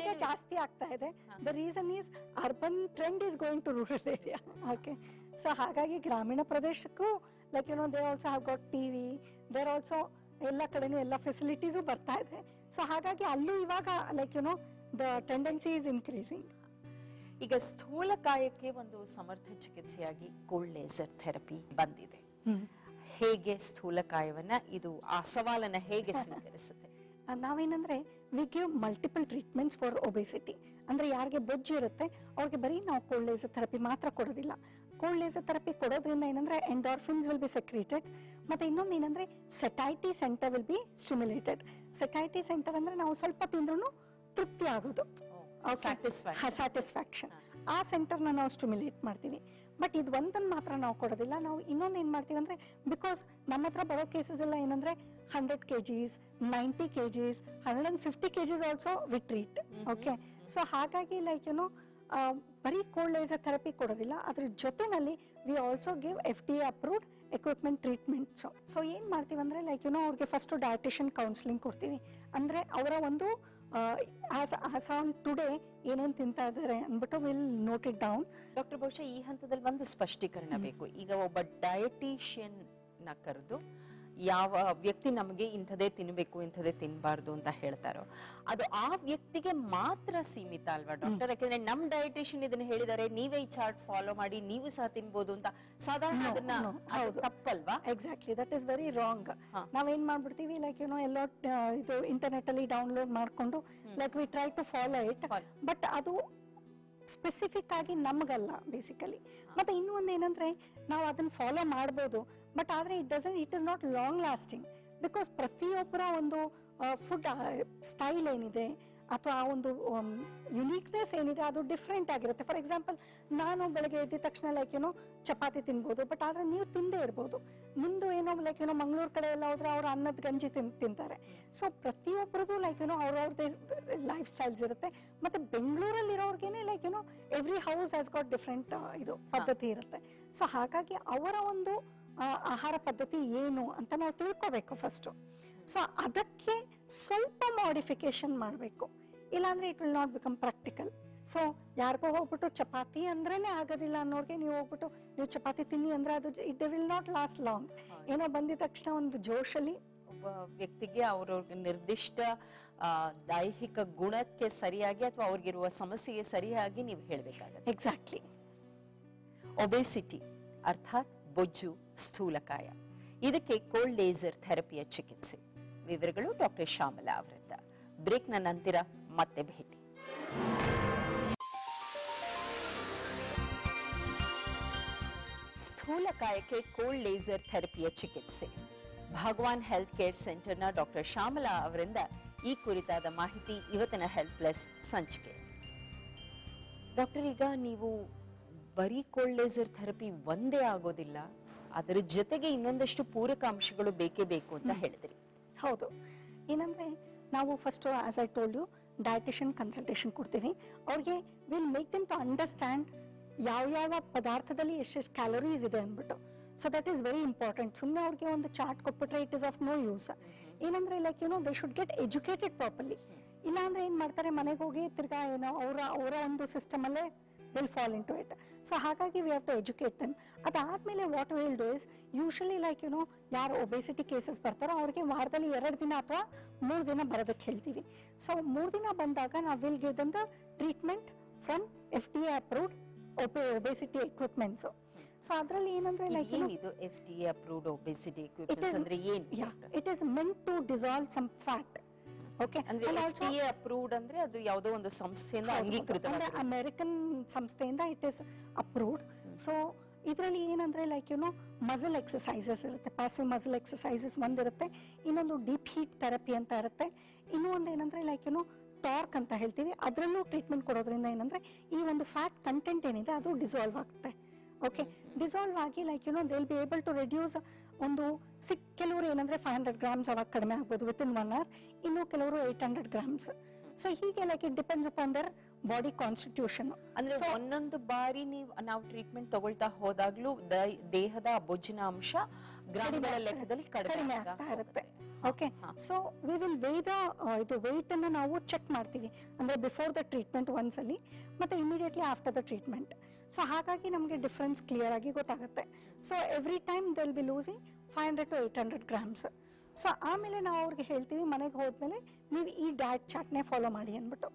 ಈಗ ಜಾಸ್ತಿ ಆಗ್ತಾ ಇದೆ. The reason is urban trend is going to rural area. Okay, so ಹಾಗಾಗಿ ಗ್ರಾಮೀಣ ಪ್ರದೇಶಕ್ಕೂ like they also have got TV, there also ಎಲ್ಲ ಕಡೆನೂ ಎಲ್ಲ ಫೆಸಿಲಿಟೀಸು ಬರ್ತಾ ಇದೆ. ಸೊ ಹಾಗಾಗಿ ಅಲ್ಲೂ ಇವಾಗ like the tendency is increasing. ಈಗ ಸ್ಥೂಲಕಾಯಕ್ಕೆ ಒಂದು ಸಮರ್ಥ ಚಿಕಿತ್ಸೆಯಾಗಿ ಕೋಲ್ಡ್ ಲೇಸರ್ ಥೆರಪಿ ಬಂದಿದೆ. ಹೇಗೆ ಸ್ಥೂಲಕಾಯವನ್ನ ಇದು ಆ ಸವಾಲನ್ನ ಹೇಗೆ ಸ್ವೀಕರಿಸುತ್ತೆ? ನಾವೇನಂದ್ರೆ we give multiple treatments for obesity. ಅಂದ್ರೆ ಯಾರಿಗೆ ಬೊಜ್ಜು ಇರುತ್ತೆ ಅವ್ರಿಗೆ ಬರೀ ನಾವು ಕೋಲ್ಡ್ ಲೇಸರ್ ಥೆರಪಿ ಮಾತ್ರ ಕೊಡೋದಿಲ್ಲ. ಕೋಲ್ಡ್ ಲೇಸರ್ ಥೆರಪಿ ಕೊಡೋದ್ರಿಂದ ಏನಂದ್ರೆ ಎಂಡಾರ್ಫಿನ್ಸ್ ವಿಲ್ ಬಿ ಸೆಕ್ರೀಟೆಡ್, ಮತ್ತೆ ಇನ್ನೊಂದು ಏನಂದ್ರೆ satiety centre will be stimulated. Satiety centre ಅಂದ್ರೆ ನಾವು ಸ್ವಲ್ಪ ತಿಂದ್ರೂ ತೃಪ್ತಿ ಆಗೋದು, ಸ್ಯಾಟಿಸ್ಫ್ಯಾಕ್ಷನ್, ಆ ಸೆಂಟರ್ನ ನಾವು ಸ್ಟಿಮ್ಯುಲೇಟ್ ಮಾಡ್ತೀವಿ. ಬಟ್ ಇದು ಒಂದನ್ನು ಮಾತ್ರ ನಾವು ಕೊಡೋದಿಲ್ಲ. ನಾವು ಇನ್ನೊಂದು ಏನ್ ಮಾಡ್ತೀವಿ ಅಂದ್ರೆ, ಬಿಕಾಸ್ ನಮ್ಮ ಹತ್ರ ಬರೋ ಕೇಸಸ್ ಎಲ್ಲ ಏನಂದ್ರೆ 100 kgs, 90 kgs, 150 kgs also we treat. Okay, so ಹಾಗಾಗಿ ಲೈಕ್ ಬರೀ ಕೋಲ್ಡ್ ಲೇಸರ್ ಥೆರಪಿ ಕೊಡೋದಿಲ್ಲ, ಅದ್ರ ಜೊತೆನಲ್ಲಿ we also give FDA approved equipment treatment. So ಏನ್ ಮಾಡ್ತೀವಿ ಅಂದ್ರೆ ಲೈಕ್ ಅವ್ರಿಗೆ ಫಸ್ಟ್ ಡಯಟಿಷಿಯನ್ ಕೌನ್ಸಿಲಿಂಗ್ ಕೊಡ್ತೀವಿ. ಅಂದ್ರೆ ಅವರ ಒಂದು ಟುಡೇ ಏನೇನ್ ತಿಂತಾ ಇದ್ದಾರೆ ಅಂದ್ಬಿಟ್ಟು will note it down. Doctor, ಬಹುಶಃ ಈ ಹಂತದಲ್ಲಿ ಒಂದು ಸ್ಪಷ್ಟೀಕರಣ ಬೇಕು. ಈಗ ಒಬ್ಬ ಡಯಟಿಷಿಯನ್ ನ ಕರೆದು ಯಾವ ವ್ಯಕ್ತಿ ನಮಗೆ ಇಂಥದೇ ತಿನ್ಬೇಕು ಇಂಥದೇ ತಿನ್ಬಾರ್ದು ಅಂತ ಹೇಳ್ತಾರೋ ಅದು ಆ ವ್ಯಕ್ತಿಗೆ ಮಾತ್ರ ಸೀಮಿತ ಅಲ್ವಾ ಡಾಕ್ಟರ್? ಯಾಕಂದ್ರೆ ನಮ್ ಡಯಟಿಷಿಯನ್ ಇದನ್ನ ಹೇಳಿದಾರೆ, ನೀವೇ ಈ ಚಾರ್ಟ್ ಫಾಲೋ ಮಾಡಿ ನೀವು ಸಹ ತಿನ್ಬೋದು ಅಂತ ಸಾಧಾರಣ ಅದನ್ನ ತಪ್ಪಲ್ವಾ? Exactly, that is very wrong. ನಾವೇನ್ ಮಾಡ್ಬಿಡ್ತೀವಿ ಲೈಕ್ ಎಲ್ಲೋ ಇದು ಇಂಟರ್ನೆಟ್ ಅಲ್ಲಿ ಡೌನ್ಲೋಡ್ ಮಾಡ್ಕೊಂಡು like we try to follow it, but ಅದು ಸ್ಪೆಸಿಫಿಕ್ ಆಗಿ ನಮಗಲ್ಲ ಬೇಸಿಕಲಿ. ಮತ್ತೆ ಇನ್ನೂ ಒಂದು ಏನಂದ್ರೆ ನಾವು ಅದನ್ನ ಫಾಲೋ ಮಾಡ್ಬೋದು, ಬಟ್ ಆದ್ರೆ it is not long lasting. Because ಪ್ರತಿಯೊಬ್ಬರ ಒಂದು ಫುಡ್ ಸ್ಟೈಲ್ ಏನಿದೆ ಅಥವಾ ಆ ಒಂದು ಯುನೀಕ್ನೆಸ್ ಏನಿದೆ ಅದು ಡಿಫ್ರೆಂಟ್ ಆಗಿರುತ್ತೆ. ಫಾರ್ ಎಕ್ಸಾಂಪಲ್, ನಾನು ಬೆಳಗ್ಗೆ ಎದ್ದ ತಕ್ಷಣ ಲೈಕ್ ಚಪಾತಿ ತಿನ್ಬೋದು, ಬಟ್ ಆದ್ರೆ ನೀವು ತಿಂದೇ ಇರ್ಬೋದು. ನಿಮ್ದು ಏನೋ ಲೈಕ್ ಮಂಗಳೂರು ಕಡೆ ಎಲ್ಲ ಹೋದ್ರೆ ಅವ್ರು ಅನ್ನದ ಗಂಜಿ ತಿಂತಾರೆ. ಸೊ ಪ್ರತಿಯೊಬ್ಬರದು ಲೈಕ್ ಅವ್ರವ್ರದ್ದೇ ಲೈಫ್ ಸ್ಟೈಲ್ಸ್ ಇರುತ್ತೆ. ಮತ್ತೆ ಬೆಂಗಳೂರಲ್ಲಿ ಇರೋರ್ಗೇನೆ like every house has got different ಇದು ಪದ್ಧತಿ ಇರುತ್ತೆ. ಸೊ ಹಾಗಾಗಿ ಅವರ ಒಂದು ಆಹಾರ ಪದ್ಧತಿ ಏನು ಅಂತ ನಾವು ತಿಳ್ಕೋಬೇಕು ಫಸ್ಟ್. ಸೊ ಅದಕ್ಕೆ ಸ್ವಲ್ಪ ಮಾಡಿಫಿಕೇಶನ್ ಮಾಡಬೇಕು, ಇಲ್ಲಾಂದ್ರೆ it will not become practical. So ಯಾರಿಗೋ ಹೋಗ್ಬಿಟ್ಟು ಚಪಾತಿ ಅಂದ್ರೇನೆ ಆಗೋದಿಲ್ಲ ಅನ್ನೋರ್ಗೆ ನೀವು ಹೋಗ್ಬಿಟ್ಟು ನೀವು ಚಪಾತಿ ತಿನ್ನಿ ಅಂದ್ರೆ ಅದು it will not last long. ಏನೋ ಬಂದಿದ ತಕ್ಷಣ ಒಂದು ಜೋಶಲ್ಲಿ ಒಬ್ಬ ವ್ಯಕ್ತಿಗೆ ಅವ್ರವ್ರಿಗೆ ನಿರ್ದಿಷ್ಟ ದೈಹಿಕ ಗುಣಕ್ಕೆ ಸರಿಯಾಗಿ ಅಥವಾ ಅವ್ರಿಗಿರುವ ಸಮಸ್ಯೆಗೆ ಸರಿಯಾಗಿ ನೀವು ಹೇಳ್ಬೇಕಾಗತ್ತೆ. ಎಕ್ಸಾಕ್ಟ್ಲಿ. ಒಬೆಸಿಟಿ ಅರ್ಥಾತ್ ಬೊಜ್ಜು, ಸ್ಥೂಲಕಾಯ, ಇದಕ್ಕೆ ಕೋಲ್ಡ್ ಲೇಸರ್ ಥೆರಪಿಯ ಚಿಕಿತ್ಸೆ. ವಿವರಗಳು ಡಾಕ್ಟರ್ ಶ್ಯಾಮಲಾ ಅವರಿಂದ. ಬ್ರೇಕ್ನ ನಂತರ ಮತ್ತೆ ಭೇಟಿ. ಸ್ಥೂಲಕಾಯಕ್ಕೆ ಕೋಲ್ಡ್ ಲೇಸರ್ ಥೆರಪಿಯ ಚಿಕಿತ್ಸೆ. ಭಗವಾನ್ ಹೆಲ್ತ್ ಕೇರ್ ಸೆಂಟರ್ನ ಡಾಕ್ಟರ್ ಶ್ಯಾಮಲಾ ಅವರಿಂದ ಈ ಕುರಿತಾದ ಮಾಹಿತಿ ಇವತ್ತಿನ ಹೆಲ್ತ್ ಪ್ಲಸ್ ಸಂಚಿಕೆ. ಡಾಕ್ಟರ್, ಈಗ ನೀವು ಬರೀ ಕೋಲ್ಡ್ ಲೇಸರ್ ಥೆರಪಿ ಒಂದೇ ಆಗೋದಿಲ್ಲ, ಅದರ ಜೊತೆಗೆ ಇನ್ನೊಂದಷ್ಟು ಪೂರಕ ಅಂಶಗಳು ಬೇಕೇ ಬೇಕು ಅಂತ ಹೇಳಿದ್ರಿ. ಹೌದು. ಏನಂದ್ರೆ ನಾವು first as I told you dietician consultation ಕೊಡ್ತೀವಿ. ಅವ್ರಿಗೆ will make them to understand ಯಾವ ಪದಾರ್ಥದಲ್ಲಿ ಎಷ್ಟೆಷ್ಟು ಕ್ಯಾಲರೀಸ್ ಇದೆ ಅಂದ್ಬಿಟ್ಟು. So that is very important. ಸುಮ್ಮನೆ ಅವ್ರಿಗೆ ಒಂದು ಚಾರ್ಟ್ ಕೊಟ್ಬಿಟ್ರೆ it is of no use. ಏನಂದ್ರೆ like they should get educated properly. ಇಲ್ಲ ಅಂದ್ರೆ ಏನ್ ಮಾಡ್ತಾರೆ, ಮನೆಗೆ ಹೋಗಿ ತಿರ್ಗಾ ಏನೋ ಅವರ ಒಂದು ಸಿಸ್ಟಮ್ ಅಲ್ಲೇ will fall into it. So ಹಾಗಾಗಿ we have to educate them. ಅದಾದ್ಮೇಲೆ what we will do is usually like ಯಾರು ಒಬೆಸಿಟಿ ಕೇಸಸ್ ಬರ್ತಾರೋ ಅವ್ರಿಗೆ ವಾರದಲ್ಲಿ 2 ದಿನ ಅಥವಾ 3 ದಿನ ಬರೋದಕ್ಕೆ ಹೇಳ್ತೀವಿ. ಸೊ 3 ದಿನ ಬಂದಾಗ ನಾವು will give them the treatment from FDA approved obesity equipments. So ಅದರಲ್ಲಿ ಏನಂದ್ರೆ ಲೈಕ್ ಇದು FDA approved obesity equipments ಅಂದ್ರೆ ಏನು? It is meant to dissolve some fat. Okay. ಅಂದ್ರೆ FDA approved ಅಂದ್ರೆ ಅದು ಯಾವುದೋ ಒಂದು ಸಂಸ್ಥೆಯಿಂದ ಅಂಗೀಕೃತವಾದ, ಅಮೆರಿಕನ್ ಸಂಸ್ಥೆಯಿಂದ ಇಟ್ ಇಸ್ ಅಪ್ರೂವ್ಡ್. ಸೊ ಇದರಲ್ಲಿ ಏನಂದ್ರೆ ಲೈಕ್ ಮಸಲ್ ಎಕ್ಸಸೈಸಸ್ ಇರುತ್ತೆ, ಪ್ಯಾಸಿವ್ ಮಸಲ್ ಎಕ್ಸಸೈಸಸ್ ಒಂದಿರುತ್ತೆ, ಇನ್ನೊಂದು ಡೀಪ್ ಹೀಟ್ ಥೆರಪಿ ಅಂತ ಇರುತ್ತೆ, ಇನ್ನೂ ಒಂದು ಏನಂದ್ರೆ ಲೈಕ್ ಟಾರ್ಕ್ ಅಂತ ಹೇಳ್ತೀವಿ, ಅದರಲ್ಲೂ ಟ್ರೀಟ್ಮೆಂಟ್ ಕೊಡೋದ್ರಿಂದ ಏನಂದ್ರೆ ಈ ಒಂದು ಫ್ಯಾಟ್ ಕಂಟೆಂಟ್ ಏನಿದೆ ಅದು ಡಿಸಾಲ್ವ್ ಆಗುತ್ತೆ. ಓಕೆ, ಡಿಸಾಲ್ವ್ ಆಗಿ like they will be able to reduce ಒಂದು ಕೆಲವರು ಏನಂದ್ರೆ 500 ಗ್ರಾಮ್ಸ್ ಅವಾಗ ಕಡಿಮೆ ಆಗ್ಬೋದು ವಿತಿನ್ 1 hour, ಇನ್ನು ಕೆಲವರು 800 ಗ್ರಾಮ್ಸ್. ಸೊ ಹೀಗೆ like it depends upon their body constitution. ಅಂದ್ರೆ ಒಂದೊಂದು ಬಾರಿ ನಾವು ಟ್ರೀಟ್ಮೆಂಟ್ ತಗೊಳ್ತಾ ಹೋದಾಗ್ಲೂ ದೇಹದ ಬೊಜ್ಜಿನ ಅಂಶ ಗ್ರಾಮಗಳ ಲೆಕ್ಕದಲ್ಲಿ ಕಡಿಮೆ ಆಗ್ತಾ ಇರುತ್ತೆ. ಓಕೆ, ಸೊ ವಿ ವಿಲ್ ಇದು ವೆಯ್ಟ್ ಅನ್ನ ನಾವು ಚೆಕ್ ಮಾಡ್ತೀವಿ, ಅಂದ್ರೆ ಬಿಫೋರ್ ದ ಟ್ರೀಟ್ಮೆಂಟ್ ಒಂದ್ಸಲಿ ಮತ್ತೆ immediately after the treatment. So ಹಾಗಾಗಿ ನಮಗೆ ಡಿಫ್ರೆನ್ಸ್ ಕ್ಲಿಯರ್ ಆಗಿ ಗೊತ್ತಾಗುತ್ತೆ. So every time they will B losing 500 to 800 grams. So ಆಮೇಲೆ ನಾವು ಅವ್ರಿಗೆ ಹೇಳ್ತೀವಿ ಮನೆಗೆ ಹೋದ್ಮೇಲೆ ನೀವು ಈ ಡಯಟ್ ಚಾರ್ಟ್ನೇ ಫಾಲೋ ಮಾಡಿ ಅಂದ್ಬಿಟ್ಟು.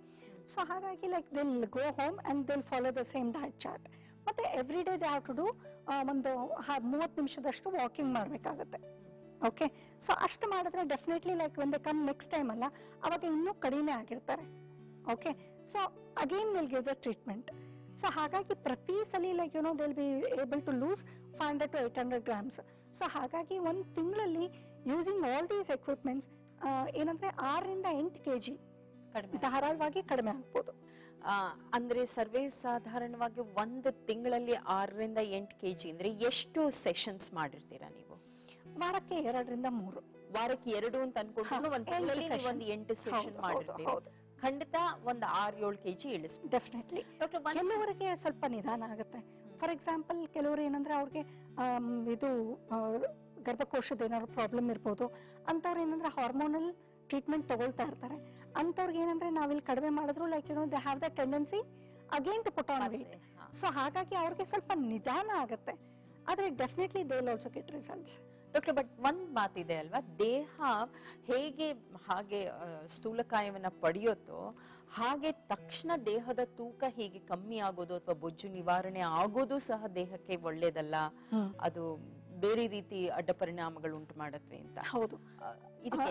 ಸೊ ಹಾಗಾಗಿ like they'll go home and they'll follow the same diet chart. ಮತ್ತೆ every day they have to do ಒಂದು 30 ನಿಮಿಷದಷ್ಟು ವಾಕಿಂಗ್ ಮಾಡಬೇಕಾಗತ್ತೆ. ಓಕೆ, ಸೊ ಅಷ್ಟು ಮಾಡಿದ್ರೆ definitely like when they come next time ಅಲ್ಲ ಅವಾಗ ಇನ್ನೂ ಕಡಿಮೆ ಆಗಿರ್ತಾರೆ. Okay, so again will give the treatment. So ಹಾಗಾಗಿ ಪ್ರತಿ ಸಲ like they will be able to lose 500 to 800 grams. So ಹಾಗಾಗಿ ಒಂದು ತಿಂಗಳಲ್ಲಿ ಯೂಸಿಂಗ್ ಆಲ್ ದೀಸ್ ಎಕ್ವಿಪ್ಮೆಂಟ್ಸ್ ಏನಂದ್ರೆ 6 ರಿಂದ 8 kg ಧಾರಾಳವಾಗಿ ಕಡಿಮೆ ಆಗ್ಬೋದು. ಅಂದ್ರೆ ಸರ್ವೇ ಸಾಧಾರಣವಾಗಿ ಒಂದು ತಿಂಗಳಲ್ಲಿ 6 ರಿಂದ 8 kg ಅಂದ್ರೆ ಎಷ್ಟು ಸೆಷನ್ಸ್ ಮಾಡಿರ್ತೀರಾ ನೀವು? ವಾರಕ್ಕೆ 2 ರಿಂದ 3. ವಾರಕ್ಕೆ 2 ಅಂತ ಅನ್ಕೊಂಡು ಒಂದು ತಿಂಗಳಲ್ಲಿ ನೀವು ಒಂದು 8 ಸೆಷನ್ ಮಾಡಿರ್ತೀರಿ. ಖಂಡಿತ ಒಂದು 6-7 kg ಇಳಿಸ್ಬೋದು ಡೆಫಿನೆಟ್ಲಿ. ಕೆಲವರಿಗೆ ಸ್ವಲ್ಪ ನಿಧಾನ ಆಗುತ್ತೆ. ಫಾರ್ ಎಕ್ಸಾಂಪಲ್ ಕೆಲವರು ಏನಂದ್ರೆ ಅವ್ರಿಗೆ ಇದು ಗರ್ಭಕೋಶದ ಏನಾದ್ರು ಪ್ರಾಬ್ಲಮ್ ಇರ್ಬೋದು, ಅಂತವ್ರು ಏನಂದ್ರೆ ಹಾರ್ಮೋನಲ್ ಟ್ರೀಟ್ಮೆಂಟ್ ತಗೊಳ್ತಾ ಇರ್ತಾರೆ. ಅಂತವ್ರಿಗೆ ಏನಂದ್ರೆ ನಾವಿಲ್ಲಿ ಕಡಿಮೆ ಮಾಡಿದ್ರು like they have the tendency again to put on weight. So ಹಾಗಾಗಿ ಅವ್ರಿಗೆ ಸ್ವಲ್ಪ ನಿಧಾನ ಆಗುತ್ತೆ, ಆದ್ರೆ definitely they will also get results. Doctor, but ಒಂದ್ ಮಾತಿದೆ ಅಲ್ವಾ, ದೇಹ ಹೇಗೆ ಹಾಗೆ ಸ್ಥೂಲಕಾಯವನ್ನ ಪಡೆಯುತ್ತೋ ಹಾಗೆ ತಕ್ಷಣ ದೇಹದ ತೂಕ ಹೀಗೆ ಕಮ್ಮಿ ಆಗೋದು ಅಥವಾ ಬೊಜ್ಜು ನಿವಾರಣೆ ಆಗೋದು ಸಹ ದೇಹಕ್ಕೆ ಒಳ್ಳೇದಲ್ಲ, ಅದು ಬೇರೆ ರೀತಿ ಅಡ್ಡ ಪರಿಣಾಮಗಳು ಉಂಟು ಮಾಡುತ್ತವೆ ಅಂತ. ಹೌದು,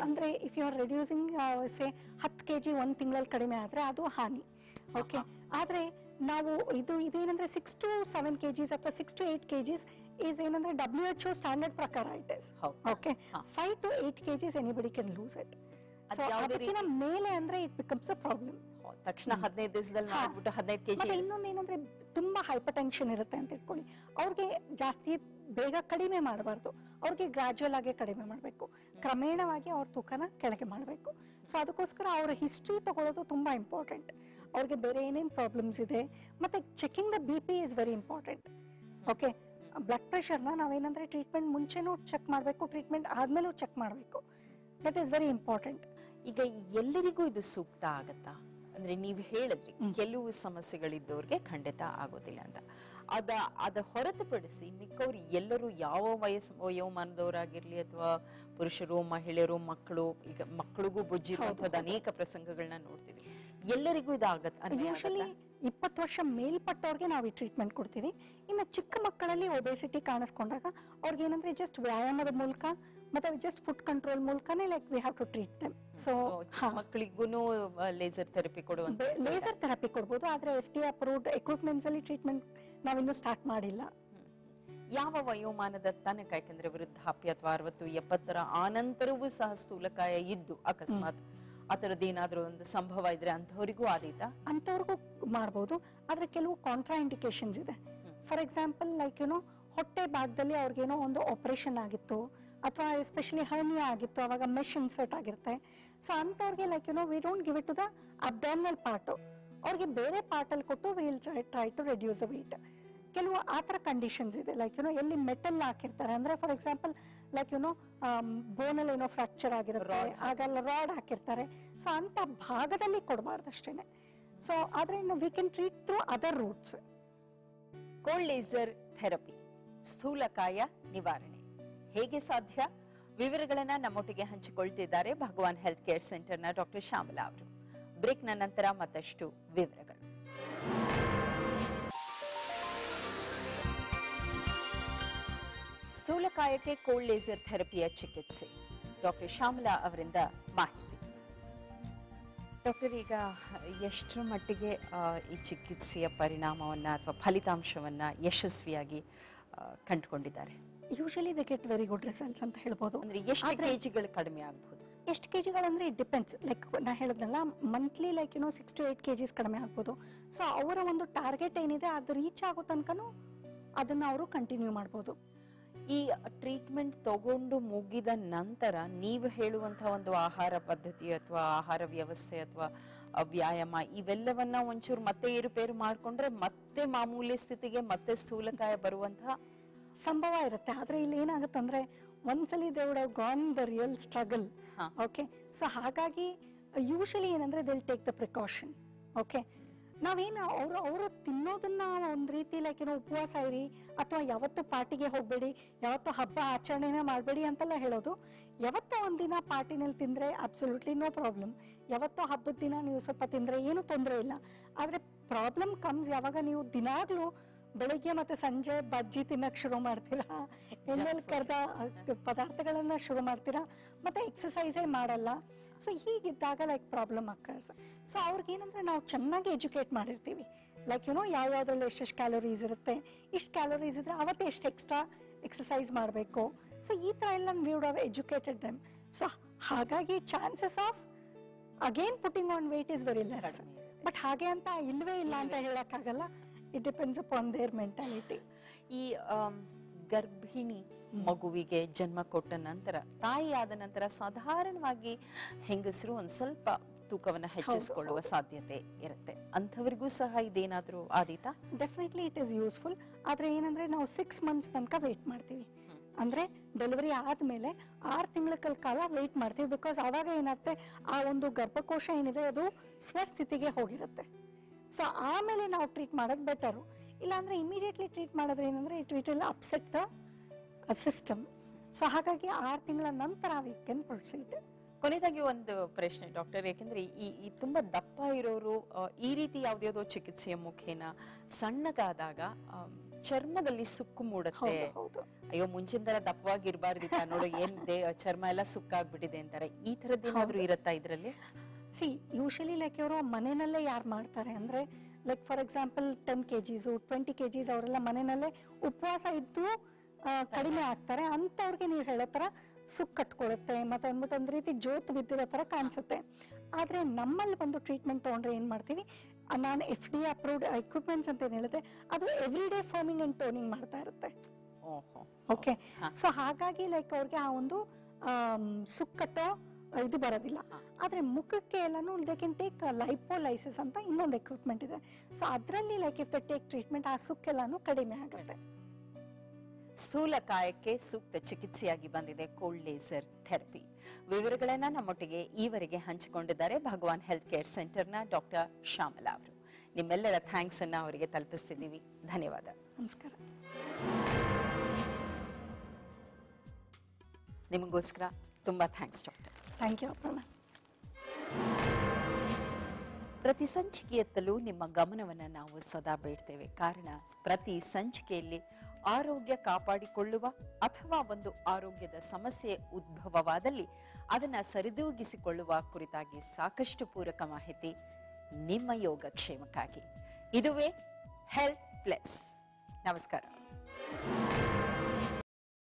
ಅಂದ್ರೆ if you are reducing say 10 kg ಒಂದ್ ತಿಂಗಳಲ್ಲಿ ಕಡಿಮೆ ಆದ್ರೆ ಅದು ಹಾನಿ. ಓಕೆ, ಆದ್ರೆ ನಾವು ಇದೇನಂದ್ರೆ 6 to 7 kgs ಅಥವಾ 6 to 8 kgs is ಏನಂದ್ರೆ WHO ಸ್ಟ್ಯಾಂಡರ್ಡ್ ಪ್ರಕಾರ it is. Okay, 5 to 8 kgs anybody can lose it. So ಅದಕ್ಕಿಂತ ಮೇಲೆ ಅಂದ್ರೆ ಇಟ್ ಬಿಕಮ್ಸ್ ಅ ಪ್ರಾಬ್ಲಮ್. ತಕ್ಷಣ 15 ದಿವಸದಲ್ಲಿ ಮಾಡ್ಬಿಟ್ಟು 15 kg. ಮತ್ತೆ ಇನ್ನೊಂದು ಏನಂದ್ರೆ ತುಂಬಾ ಹೈಪರ್ ಟೆನ್ಷನ್ ಇರುತ್ತೆ ಅಂತ ಇಟ್ಕೊಳ್ಳಿ, ಅವ್ರಿಗೆ ಜಾಸ್ತಿ ಬೇಗ ಕಡಿಮೆ ಮಾಡಬಾರ್ದು, ಅವ್ರಿಗೆ ಗ್ರಾಜುವಲ್ ಆಗಿ ಕಡಿಮೆ ಮಾಡಬೇಕು, ಕ್ರಮೇಣವಾಗಿ ಅವ್ರ ತೂಕನ ಕೆಳಗೆ ಮಾಡಬೇಕು. ಸೊ ಅದಕ್ಕೋಸ್ಕರ ಅವರ ಹಿಸ್ಟ್ರಿ ತಗೊಳ್ಳೋದು ತುಂಬಾ ಇಂಪಾರ್ಟೆಂಟ್. ಅವ್ರಿಗೆ ಬೇರೆ ಏನೇನ್ ಪ್ರಾಬ್ಲಮ್ಸ್ ಇದೆ, ಮತ್ತೆ checking the BP is very important. Okay, blood ಪ್ರೆಷರ್ನ ನಾವೇನಂದ್ರೆ ಟ್ರೀಟ್ಮೆಂಟ್ ಮುಂಚೆನೂ ಚೆಕ್ ಮಾಡಬೇಕು, ಟ್ರೀಟ್ಮೆಂಟ್ ಆದ್ಮೇಲೂ ಚೆಕ್ ಮಾಡಬೇಕು. That is very important. ಈಗ ಎಲ್ಲರಿಗೂ ಇದು ಸೂಕ್ತ ಆಗತ್ತಾ? ಅಂದ್ರೆ ನೀವು ಹೇಳಿದ್ರಿ ಕೆಲವು ಸಮಸ್ಯೆಗಳಿದ್ದವ್ರಿಗೆ ಖಂಡಿತ ಆಗೋದಿಲ್ಲ ಅಂತ. ಅದ ಹೊರತುಪಡಿಸಿ ಮಿಕ್ಕವ್ರು ಎಲ್ಲರೂ ಯಾವ ವಯೋಮಾನದವರಾಗಿರ್ಲಿ ಅಥವಾ ಪುರುಷರು, ಮಹಿಳೆಯರು, ಮಕ್ಕಳು, ಈಗ ಮಕ್ಕಳಿಗೂ ಬೊಜ್ಜಿರುವಂತದ್ದು ಅನೇಕ ಪ್ರಸಂಗಗಳನ್ನ ನೋಡ್ತೀವಿ. ಎಲ್ಲರಿಗೂ ಇದಾಗತ್ತೆ. ಯೂಶಲಿ 20 ವರ್ಷ ಮೇಲ್ಪಟ್ಟವ್ರಿಗೆ ನಾವು ಈ ಟ್ರೀಟ್ಮೆಂಟ್ ಕೊಡ್ತೀವಿ. ಇನ್ನು ಚಿಕ್ಕ ಮಕ್ಕಳಲ್ಲಿ ಒಬೆಸಿಟಿ ಕಾಣಿಸ್ಕೊಂಡಾಗ ಅವ್ರಿಗೆ ಏನಂದ್ರೆ ಜಸ್ಟ್ ವ್ಯಾಯಾಮದ ಮೂಲಕ ಮತ್ತೆ ಜಸ್ಟ್ ಫುಡ್ ಕಂಟ್ರೋಲ್ ಮೂಲಕನೇ like we have to treat them. So ಮಕ್ಕಳಿಗೂ ಲೇಸರ್ ಥೆರಪಿ ಕೊಡುವಂತ ಲೇಸರ್ ಥೆರಪಿ ಕೊಡ್ಬೋದು, ಆದ್ರೆ FDA ಅಪ್ರೂವ್ಡ್ ಎಕ್ವಿಪ್ಮೆಂಟ್ಸ್ ಅಲ್ಲಿ ಟ್ರೀಟ್ಮೆಂಟ್ ನಾವಿನ್ನೂ ಸ್ಟಾರ್ಟ್ ಮಾಡಿಲ್ಲ. ಯಾವ ವಯೋಮಾನದ ತನಕ? ಯಾಕಂದ್ರೆ ವೃದ್ಧಾಪ್ಯ ಅಥವಾ 60-70 ಆನಂತರವೂ ಸಹ ಸ್ಥೂಲಕಾಯ ಇದ್ದು ಅಕಸ್ಮಾತ್ ಆ ತರದ್ದು ಏನಾದ್ರೂ ಒಂದು ಸಂಭವ ಇದ್ರೆ ಅಂಥವ್ರಿಗೂ ಆದೀತಾ? ಅಂಥವ್ರಿಗೂ ಮಾಡ್ಬೋದು, ಆದ್ರೆ ಕೆಲವು ಕಾಂಟ್ರಾ ಇಂಡಿಕೇಶನ್ಸ್ ಇದೆ. ಫಾರ್ ಎಕ್ಸಾಂಪಲ್ ಲೈಕ್ ಹೊಟ್ಟೆ ಭಾಗದಲ್ಲಿ ಅವ್ರಿಗೇನೋ ಒಂದು ಆಪರೇಷನ್ ಆಗಿತ್ತು ಅಥವಾ ಎಸ್ಪೆಷಲಿ ಹರ್ನಿಯಾ ಆಗಿತ್ತು, ಅವಾಗ ಮೆಶ್ ಇನ್ಸರ್ಟ್ ಆಗಿರುತ್ತೆ. ಸೊ ಅಂಥವ್ರಿಗೆ like we don't give it to the abdominal part, ಅವ್ರಿಗೆ ಬೇರೆ ಪಾರ್ಟ್ ಅಲ್ಲಿ ಕೊಟ್ಟು will try to reduce the weight. ಕೆಲವು ಆ ಥರ ಕಂಡೀಷನ್ಸ್ ಇದೆ, ಲೈಕ್ ಎಲ್ಲಿ ಮೆಟಲ್ ಹಾಕಿರ್ತಾರೆ, ಅಂದ್ರೆ ಫಾರ್ ಎಕ್ಸಾಂಪಲ್ ಲೈಕ್ ಬೋನಲ್ಲಿ ಏನೋ ಫ್ರಾಕ್ಚರ್ ಆಗಿರುತ್ತೆ, ಆಗಲ್ಲ ರಾಡ್ ಹಾಕಿರ್ತಾರೆ. ಸೊ ಅಂತ ಭಾಗದಲ್ಲಿ ಕೊಡಬಾರ್ದು ಅಷ್ಟೇನೆ. ಸೊ ಆದ್ರೆ we can treat through other routes. Cold laser therapy ಸ್ಥೂಲಕಾಯ ನಿವಾರಣೆ ಹೇಗೆ ಸಾಧ್ಯ? ವಿವರಗಳನ್ನ ನಮ್ಮೊಟ್ಟಿಗೆ ಹಂಚಿಕೊಳ್ತಿದ್ದಾರೆ ಭಗವಾನ್ ಹೆಲ್ತ್ ಕೇರ್ ಸೆಂಟರ್ನ ಡಾಕ್ಟರ್ ಶ್ಯಾಮಲಾ ಅವರು. ಬ್ರೇಕ್ನ ನಂತರ ಮತ್ತಷ್ಟು ವಿವರಗಳು. ಸ್ಥೂಲಕಾಯಕ್ಕೆ ಕೋಲ್ಡ್ ಲೇಸರ್ ಥೆರಪಿಯ ಚಿಕಿತ್ಸೆ ಡಾಕ್ಟರ್ ಶ್ಯಾಮಲಾ ಅವರಿಂದ ಮಾಹಿತಿ. ಡಾಕ್ಟರ್, ಈಗ ಎಷ್ಟರ ಮಟ್ಟಿಗೆ ಈ ಚಿಕಿತ್ಸೆಯ ಪರಿಣಾಮವನ್ನ ಅಥವಾ ಫಲಿತಾಂಶವನ್ನ ಯಶಸ್ವಿಯಾಗಿ ಕಂಡುಕೊಂಡಿದ್ದಾರೆ? Usually they get very good results ಅಂತ ಹೇಳ್ಬೋದು. ಅಂದ್ರೆ ಎಷ್ಟು ಕೆಜಿಗಳು ಕಡಿಮೆ ಆಗಬಹುದು? ಎಷ್ಟು ಕೆ ಜಿಗಳಂದ್ರೆ ಇಟ್ ಡಿಪೆಂಡ್ಸ್. ಲೈಕ್ ನಾ ಹೇಳಿದ್ನಲ್ಲ, ಮಂತ್ಲಿ ಲೈಕ್ 6 to 8 kgs ಕಡಿಮೆ ಆಗ್ಬೋದು. ಸೊ ಅವರ ಒಂದು ಟಾರ್ಗೆಟ್ ಏನಿದೆ ಅದು ರೀಚ್ ಆಗೋ ತನಕನೂ ಅದನ್ನ ಅವರು ಕಂಟಿನ್ಯೂ ಮಾಡ್ಬೋದು. ಈ ಟ್ರೀಟ್ಮೆಂಟ್ ತಗೊಂಡು ಮುಗಿದ ನಂತರ ನೀವು ಹೇಳುವಂತಹ ಒಂದು ಆಹಾರ ಪದ್ಧತಿ ಅಥವಾ ಆಹಾರ ವ್ಯವಸ್ಥೆ ಅಥವಾ ವ್ಯಾಯಾಮ ಇವೆಲ್ಲವನ್ನ ಒಂಚೂರು ಮತ್ತೆ ಏರುಪೇರು ಮಾಡ್ಕೊಂಡ್ರೆ ಮತ್ತೆ ಮಾಮೂಲಿ ಸ್ಥಿತಿಗೆ ಮತ್ತೆ ಸ್ಥೂಲಕಾಯ ಬರುವಂತಹ ಸಂಭವ ಇರುತ್ತೆ. ಆದ್ರೆ ಇಲ್ಲಿ ಏನಾಗುತ್ತಂದ್ರೆ ಒಂದ್ಸಲಿ they would have gone the real struggle. Okay, so ಹಾಗಾಗಿ ಯೂಶಲಿ ಏನಂದ್ರೆ they will take the precaution. Okay, ನಾವೇನು ಅವರು ತಿನ್ನೋದನ್ನ ಒಂದ್ ರೀತಿ ಲೈಕ್ ಉಪವಾಸ ಇರಿ ಅಥವಾ ಯಾವತ್ತು ಪಾರ್ಟಿಗೆ ಹೋಗ್ಬೇಡಿ, ಯಾವತ್ತು ಹಬ್ಬ ಆಚರಣೆನ ಮಾಡಬೇಡಿ ಅಂತೆಲ್ಲ ಹೇಳೋದು. ಯಾವತ್ತೋ ಒಂದಿನ ಪಾರ್ಟಿನಲ್ಲಿ ತಿಂದ್ರೆ ಅಬ್ಸಲ್ಯೂಟ್ಲಿ ನೋ ಪ್ರಾಬ್ಲಮ್. ಯಾವತ್ತೋ ಹಬ್ಬದ ದಿನ ನೀವು ಸ್ವಲ್ಪ ತಿಂದ್ರೆ ಏನು ತೊಂದರೆ ಇಲ್ಲ. ಆದ್ರೆ ಪ್ರಾಬ್ಲಮ್ ಕಮ್ಸ್ ಯಾವಾಗ ನೀವು ದಿನಾಗ್ಲೂ ಬೆಳಿಗ್ಗೆ ಮತ್ತೆ ಸಂಜೆ ಬಜ್ಜಿ ತಿನ್ನಕ್ ಶುರು ಮಾಡ್ತೀರಾ, ಎಣ್ಣೆಲಿ ಕರೆದ ಪದಾರ್ಥಗಳನ್ನ ಶುರು ಮಾಡ್ತೀರಾ, ಮತ್ತೆ ಎಕ್ಸಸೈಸೇ ಮಾಡಲ್ಲ. ಸೊ ಹೀಗಿದ್ದಾಗ ಲೈಕ್ ಪ್ರಾಬ್ಲಮ್ ಅಕ್ಕರ್ಸ್. ಸೊ ಅವ್ರಿಗೇನಂದ್ರೆ ನಾವು ಚೆನ್ನಾಗಿ ಎಜುಕೇಟ್ ಮಾಡಿರ್ತೀವಿ. ಲೈಕ್ ಯಾವ್ಯಾವ್ದ್ರಲ್ಲಿ ಎಷ್ಟೆಷ್ಟು ಕ್ಯಾಲೋರೀಸ್ ಇರುತ್ತೆ, ಇಷ್ಟು ಕ್ಯಾಲೋರೀಸ್ ಇದ್ರೆ ಅವತ್ತೇ ಎಷ್ಟು ಎಕ್ಸ್ಟ್ರಾ ಎಕ್ಸಸೈಸ್ ಮಾಡಬೇಕು. ಸೊ ಈ ತರ ಎಲ್ಲ we would have educated them. So ಹಾಗಾಗಿ chances of again putting on weight is very less. But ಹಾಗೆ ಅಂತ ಇಲ್ವೇ ಇಲ್ಲ ಅಂತ ಹೇಳಕ್ಕಾಗಲ್ಲ. It depends upon their mentality. ಈ ಗರ್ಭಿಣಿ ಮಗುವಿಗೆ ಜನ್ಮ ಕೊಟ್ಟ ನಂತರ, ತಾಯಿ ಆದ ನಂತರ ಸಾಧಾರಣವಾಗಿ ಹೆಂಗಸರು ಒಂದ್ ಸ್ವಲ್ಪ ತೂಕವನ್ನ ಹೆಚ್ಚಿಸಿಕೊಳ್ಳುವ ಸಾಧ್ಯತೆ ಇರುತ್ತೆ. ಅಂಥವರಿಗೂ ಸಹ ಇದೇನಾದ್ರೂ ಆದೀತಾ? Definitely it is useful. ಆದ್ರೆ ಏನಂದ್ರೆ ನಾವು 6 months ತನಕ ವೇಟ್ ಮಾಡ್ತೀವಿ. ಅಂದ್ರೆ ಡೆಲಿವರಿ ಆದ್ಮೇಲೆ 6 ತಿಂಗಳ ಕಾಲ ವೇಟ್ ಮಾಡ್ತೀವಿ. ಬಿಕಾಸ್ ಅವಾಗ ಏನಾಗುತ್ತೆ, ಆ ಒಂದು ಗರ್ಭಕೋಶ ಏನಿದೆ ಅದು ಸ್ವಸ್ಥಿತಿಗೆ ಹೋಗಿರುತ್ತೆ. ಸೊ ಆಮೇಲೆ ನಾವು ಟ್ರೀಟ್ ಮಾಡೋದು ಬೆಟರು. ಇಲ್ಲಾಂದ್ರೆ ಇಮಿಡಿಯೇಟ್ಲಿ ಟ್ರೀಟ್ ಮಾಡಿದ್ರೆ ಏನಂದ್ರೆ it will upset the system. So ಹಾಗಾಗಿ 6 ತಿಂಗಳ ನಂತರ ವಿ ಕ್ಯಾನ್ ಪ್ರೊಸೀಡ್. ಕೊನೆಯದಾಗಿ ಒಂದು ಪ್ರಶ್ನೆ ಡಾಕ್ಟರ್, ಯಾಕೆಂದ್ರೆ ಈ ತುಂಬಾ ದಪ್ಪ ಇರೋರು ಈ ರೀತಿ ಯಾವ್ದಾವ್ದೋ ಚಿಕಿತ್ಸೆಯ ಮುಖೇನ ಸಣ್ಣಗಾದಾಗ ಚರ್ಮದಲ್ಲಿ ಸುಕ್ಕು ಮೂಡುತ್ತೆ. ಅಯ್ಯೋ ಮುಂಚಿನ ತರ ದಪ್ಪವಾಗಿರ್ಬಾರ್ದಿತ್ತ ನೋಡು, ಏನ್ ಚರ್ಮ ಎಲ್ಲ ಸುಕ್ಕಾಗ್ಬಿಟ್ಟಿದೆ ಅಂತಾರೆ. ಈ ತರದ್ದು ಏನಾದ್ರು ಇರತ್ತಾ ಇದ್ರಲ್ಲಿ? ಸಿ ಯೂಶಲಿ ಲೈಕ್ ಇವರು ಮನೆಯಲ್ಲೇ ಯಾರು ಮಾಡ್ತಾರೆ ಅಂದ್ರೆ like for example 10 kgs 20 kgs ಅವರೆಲ್ಲ ಮನೆಯಲ್ಲೇ ಉಪವಾಸ ಇದ್ದು ಕಡಿಮೆ ಆಗ್ತಾರೆ. ಅಂತವ್ರಿಗೆ ನೀವು ಹೇಳೋ ತರ ಸುಕ್ ಕಟ್ಕೊಳುತ್ತೆ, ಮತ್ತೆ ಅಂದ್ಬಿಟ್ಟು ಒಂದ್ ರೀತಿ ಜೋತ್ ಬಿದ್ದಿರೋ ತರ ಕಾಣಿಸುತ್ತೆ. ಆದ್ರೆ ನಮ್ಮಲ್ಲಿ ಒಂದು ಟ್ರೀಟ್ಮೆಂಟ್ ತಗೊಂಡ್ರೆ ಏನ್ ಮಾಡ್ತೀವಿ, ನಾನು FDA ಅಪ್ರೂವ್ಡ್ ಎಕ್ವಿಪ್ಮೆಂಟ್ಸ್ ಅಂತ ಏನ್ ಹೇಳಿದೆ, ಅದು every day foaming and toning ಮಾಡ್ತಾ ಇರುತ್ತೆ. ಓಕೆ, ಸೊ ಹಾಗಾಗಿ ಲೈಕ್ ಅವ್ರಿಗೆ ಆ ಒಂದು ಸುಕ್ಕಟ್ಟೋ ಇದು ಬರೋದಿಲ್ಲ. ಆದ್ರೆ ಮುಖಕ್ಕೆ ಎಲ್ಲಾನು ದೇ ಕ್ಯಾನ್ ಟೇಕ್ ಲೈಪೋಲೈಸಿಸ್ ಅಂತ ಇನ್ನೊಂದು ಎಕ್ವಿಪ್ಮೆಂಟ್ ಇದೆ. ಸೊ ಅದರಲ್ಲಿ like if the take treatment ಆ ಸುಕ್ಕೆಲ್ಲಾನು ಕಡಿಮೆ ಆಗುತ್ತೆ. ಸ್ಥೂಲಕಾಯಕ್ಕೆ ಸೂಕ್ತ ಚಿಕಿತ್ಸೆಯಾಗಿ ಬಂದಿದೆ ಕೋಲ್ಡ್ ಲೇಸರ್ ಥೆರಪಿ. ವಿವರಗಳನ್ನ ನಮ್ಮೊಟ್ಟಿಗೆ ಈವರೆಗೆ ಹಂಚಿಕೊಂಡಿದ್ದಾರೆ ಭಗವಾನ್ ಹೆಲ್ತ್ ಕೇರ್ ಸೆಂಟರ್ನ ಡಾಕ್ಟರ್ ಶ್ಯಾಮಲಾ ಅವರು. ನಿಮ್ಮೆಲ್ಲರ ಥ್ಯಾಂಕ್ಸ್ ಅನ್ನ ಅವರಿಗೆ ತಲುಪಿಸ್ತಿದ್ದೀವಿ. ಧನ್ಯವಾದ. ನಮಸ್ಕಾರ. ನಿಮಗೋಸ್ಕರ ತುಂಬಾ thanks doctor. Thank you Aparna. ಪ್ರತಿ ಸಂಚಿಕೆಯತ್ತಲೂ ನಿಮ್ಮ ಗಮನವನ್ನು ನಾವು ಸದಾ ಬೇಡ್ತೇವೆ. ಕಾರಣ ಪ್ರತಿ ಸಂಚಿಕೆಯಲ್ಲಿ ಆರೋಗ್ಯ ಕಾಪಾಡಿಕೊಳ್ಳುವ ಅಥವಾ ಒಂದು ಆರೋಗ್ಯದ ಸಮಸ್ಯೆ ಉದ್ಭವವಾದಲ್ಲಿ ಅದನ್ನು ಸರಿದೂಗಿಸಿಕೊಳ್ಳುವ ಕುರಿತಾಗಿ ಸಾಕಷ್ಟು ಪೂರಕ ಮಾಹಿತಿ ನಿಮ್ಮ ಯೋಗಕ್ಷೇಮಕ್ಕಾಗಿ. ಇದುವೇ ಹೆಲ್ತ್ ಪ್ಲಸ್. ನಮಸ್ಕಾರ.